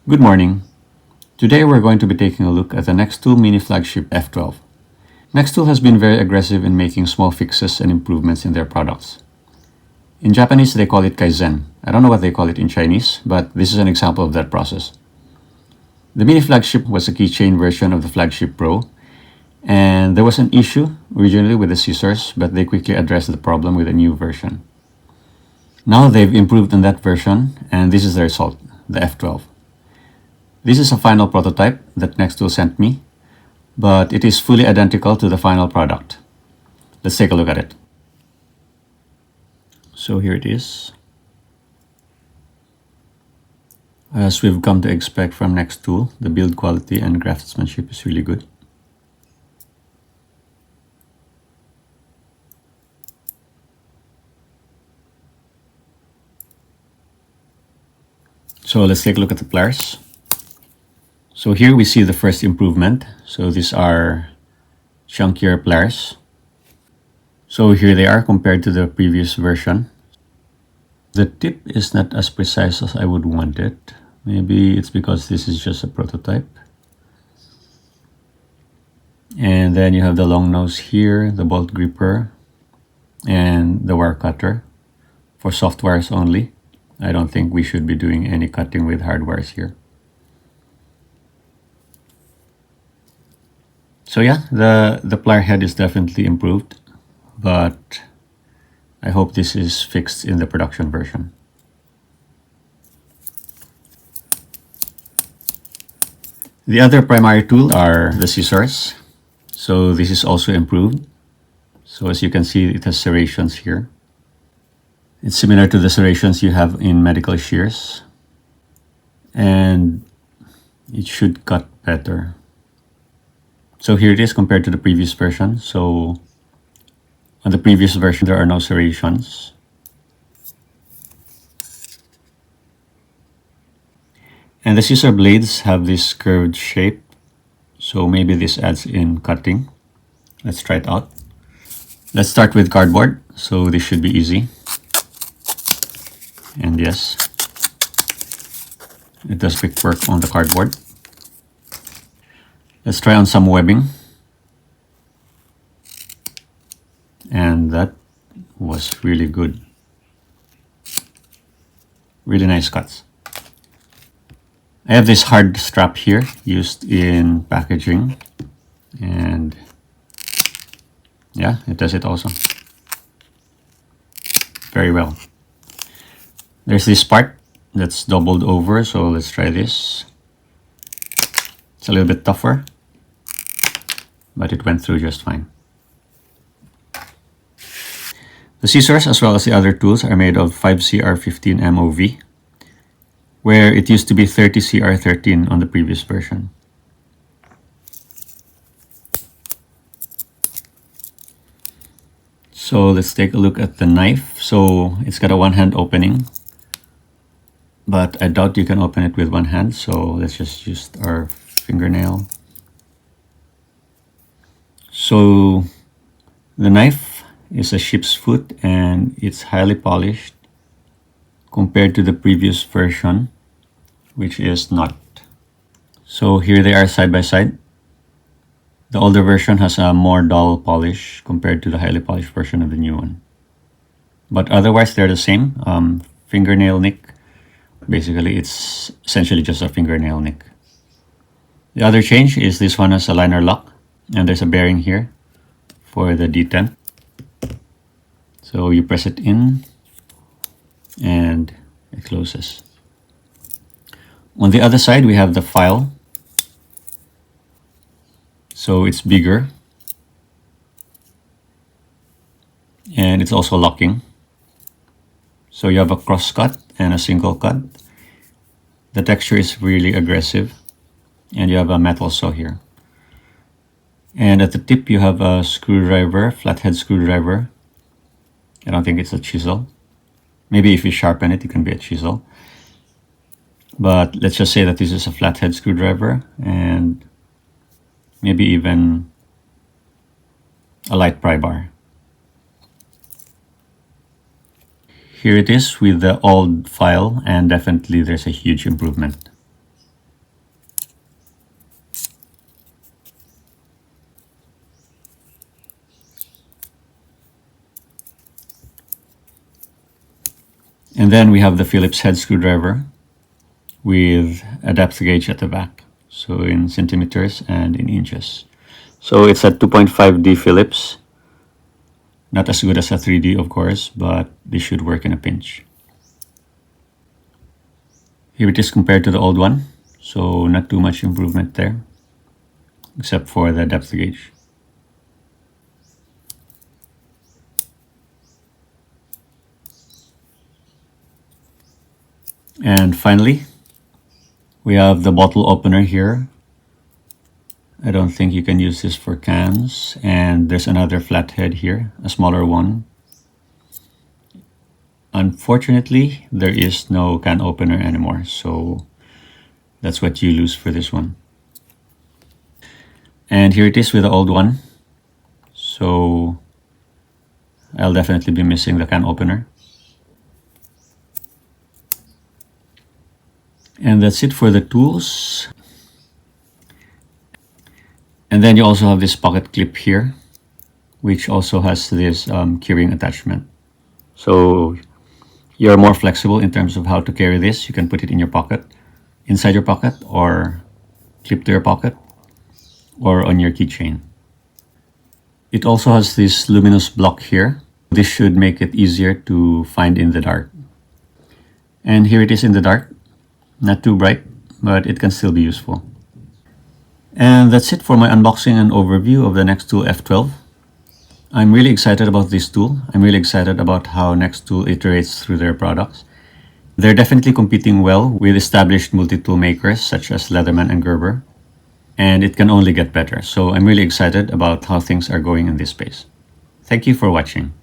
Good morning. Today we're going to be taking a look at the NexTool Mini Flagship F12. NexTool has been very aggressive in making small fixes and improvements in their products. In Japanese, they call it Kaizen. I don't know what they call it in Chinese, but this is an example of that process. The Mini Flagship was a keychain version of the Flagship Pro, and there was an issue originally with the scissors, but they quickly addressed the problem with a new version. Now they've improved on that version, and this is the result, the F12. This is a final prototype that NexTool sent me, but it is fully identical to the final product. Let's take a look at it. So here it is. As we've come to expect from NexTool, the build quality and craftsmanship is really good. So let's take a look at the pliers. So here we see the first improvement. So these are chunkier pliers. So here they are compared to the previous version. The tip is not as precise as I would want it. Maybe it's because this is just a prototype. And then you have the long nose here, the bolt gripper, and the wire cutter for soft wires only. I don't think we should be doing any cutting with hard wires here. So yeah, the plier head is definitely improved, but I hope this is fixed in the production version. The other primary tool are the scissors. So this is also improved. So as you can see, it has serrations here. It's similar to the serrations you have in medical shears, and it should cut better. So here it is compared to the previous version. So on the previous version, there are no serrations. And the scissor blades have this curved shape. So maybe this adds in cutting. Let's try it out. Let's start with cardboard. So this should be easy. And yes, it does quick work on the cardboard. Let's try on some webbing. And that was really good. Really nice cuts. I have this hard strap here used in packaging. And yeah, it does it also. Very well. There's this part that's doubled over, so let's try this. It's a little bit tougher, but it went through just fine. The scissors, as well as the other tools, are made of 5CR15 MOV, where it used to be 30CR13 on the previous version. So let's take a look at the knife. So it's got a one-hand opening, but I doubt you can open it with one hand. So let's just use our fingernail. So the knife is a sheep's foot and it's highly polished compared to the previous version, which is not. So here they are side by side. The older version has a more dull polish compared to the highly polished version of the new one. But otherwise they're the same. Fingernail nick. Basically it's essentially just a fingernail nick. The other change is this one has a liner lock, and there's a bearing here for the D10. So you press it in and it closes. On the other side, we have the file. So it's bigger and it's also locking. So you have a cross cut and a single cut. The texture is really aggressive, and you have a metal saw here. And at the tip, you have a screwdriver, flathead screwdriver. I don't think it's a chisel. Maybe if you sharpen it, it can be a chisel. But let's just say that this is a flathead screwdriver, and maybe even a light pry bar. Here it is with the old file, and definitely there's a huge improvement. And then we have the Phillips head screwdriver with a depth gauge at the back, so in centimeters and in inches. So it's a 2.5D Phillips. Not as good as a 3D, of course, but this should work in a pinch. Here it is compared to the old one, so not too much improvement there, except for the depth gauge. And finally, we have the bottle opener here. I don't think you can use this for cans. And there's another flathead here, a smaller one. Unfortunately, there is no can opener anymore, so that's what you lose for this one. And here it is with the old one. So I'll definitely be missing the can opener. And that's it for the tools. And then you also have this pocket clip here, which also has this keyring attachment. So you're more flexible in terms of how to carry this. You can put it in your pocket, inside your pocket, or clip to your pocket, or on your keychain. It also has this luminous block here. This should make it easier to find in the dark. And here it is in the dark. Not too bright, but it can still be useful. And that's it for my unboxing and overview of the NexTool F12. I'm really excited about this tool. I'm really excited about how NexTool iterates through their products. They're definitely competing well with established multi-tool makers such as Leatherman and Gerber, and it can only get better. So I'm really excited about how things are going in this space. Thank you for watching.